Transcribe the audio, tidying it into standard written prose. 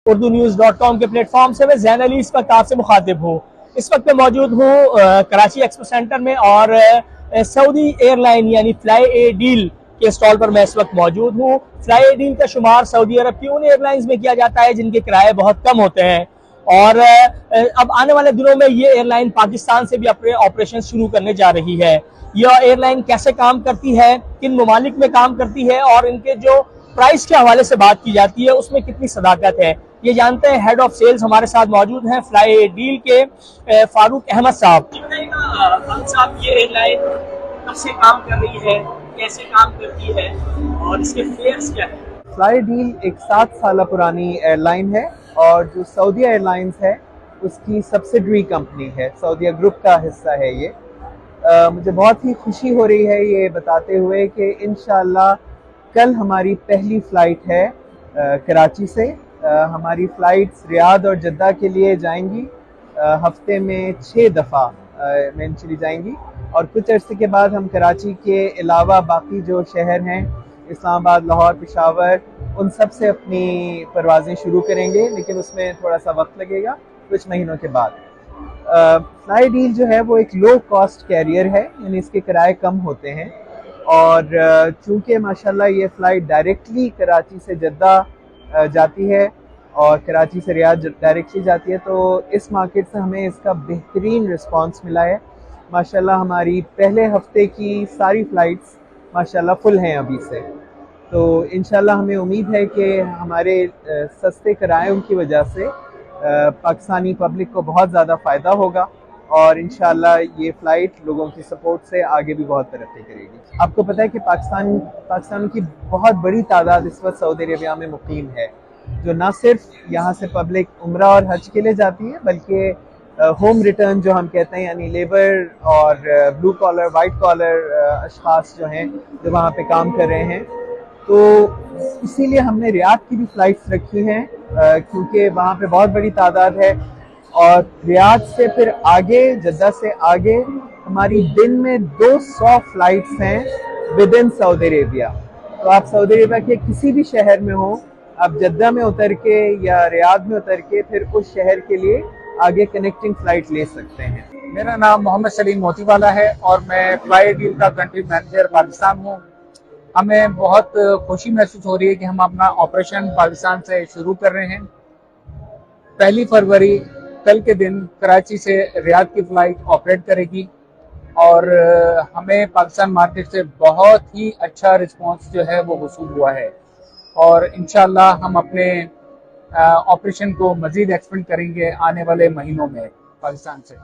urdunews.com के platform से मैं जैन अली इस वक्त आपसे मुखातिब हूँ। इस वक्त मैं मौजूद हूँ कराची एक्सपो सेंटर में और सऊदी एयरलाइन यानी फ्लाई ए डील के स्टॉल पर मैं इस वक्त मौजूद हूँ। फ्लाई ए डील का शुमार सऊदी अरब की उन एयरलाइंस में किया जाता है जिनके किराए बहुत कम होते हैं और अब आने वाले दिनों में ये एयरलाइन पाकिस्तान से भी अपने ऑपरेशन शुरू करने जा रही है। यह एयरलाइन कैसे काम करती है, किन ममालिक में काम करती है और इनके जो प्राइस के हवाले से बात की जाती है उसमें कितनी सदाकत है, ये जानते हैं हेड ऑफ सेल्स हमारे साथ मौजूद हैं फ्लाई ए डील के फारूक अहमद साहब। ये एयरलाइन कब से काम कर रही है, कैसे काम करती है और इसके फेयर्स क्या है? फ्लाई डील एक 7 साल पुरानी एयरलाइन है और जो सऊदीया एयरलाइंस है उसकी सब्सिडरी कंपनी है, सऊदीया ग्रुप का हिस्सा है ये। मुझे बहुत ही खुशी हो रही है ये बताते हुए कि इंशाल्लाह कल हमारी पहली फ़्लाइट है कराची से। हमारी फ़्लाइट्स रियाद और जद्दा के लिए जाएंगी, हफ्ते में 6 दफ़ा में चली जाएंगी और कुछ अर्से के बाद हम कराची के अलावा बाकी जो शहर हैं इस्लामाबाद, लाहौर, पेशावर, उन सब से अपनी परवाज़ें शुरू करेंगे, लेकिन उसमें थोड़ा सा वक्त लगेगा, कुछ महीनों के बाद। फ्लाई डील जो है वो एक लो कॉस्ट कैरियर है, यानी इसके किराए कम होते हैं और चूँकि माशाल्लाह ये फ़्लाइट डायरेक्टली कराची से जद्दा जाती है और कराची से रियाद डायरेक्टली जाती है, तो इस मार्केट से हमें इसका बेहतरीन रिस्पांस मिला है। माशाल्लाह हमारी पहले हफ्ते की सारी फ़्लाइट्स माशाल्लाह फुल हैं अभी से, तो इंशाल्लाह हमें उम्मीद है कि हमारे सस्ते किरायों की वजह से पाकिस्तानी पब्लिक को बहुत ज़्यादा फ़ायदा होगा और इंशाल्लाह ये फ़्लाइट लोगों की सपोर्ट से आगे भी बहुत तरक्की करेगी। आपको पता है कि पाकिस्तान की बहुत बड़ी तादाद इस वक्त सऊदी अरेबिया में मुकीम है, जो ना सिर्फ यहाँ से पब्लिक उम्रा और हज के लिए जाती है बल्कि होम रिटर्न जो हम कहते हैं, यानी लेबर और ब्लू कॉलर, वाइट कॉलर अशखास जो हैं जो वहाँ पे काम कर रहे हैं, तो इसीलिए हमने रियाद की भी फ़्लाइट्स रखी हैं क्योंकि वहाँ पे बहुत बड़ी तादाद है और रियाद से फिर आगे, जद्दा से आगे हमारी दिन में 200 फ़्लाइट्स हैं विद इन सऊदी अरेबिया। तो आप सऊदी अरेबिया के किसी भी शहर में हो, आप जद्दा में उतर के या रियाद में उतर के फिर उस शहर के लिए आगे कनेक्टिंग फ़्लाइट ले सकते हैं। मेरा नाम मोहम्मद सलीम मोतीवाला है और मैं फ्लाई डील का कंट्री मैनेजर पाकिस्तान हूँ। हमें बहुत खुशी महसूस हो रही है कि हम अपना ऑपरेशन पाकिस्तान से शुरू कर रहे हैं। 1 फरवरी कल के दिन कराची से रियाद की फ़्लाइट ऑपरेट करेगी और हमें पाकिस्तान मार्केट से बहुत ही अच्छा रिस्पांस जो है वो वसूल हुआ है और इंशाल्लाह हम अपने ऑपरेशन को मज़ीद एक्सपेंड करेंगे आने वाले महीनों में पाकिस्तान से।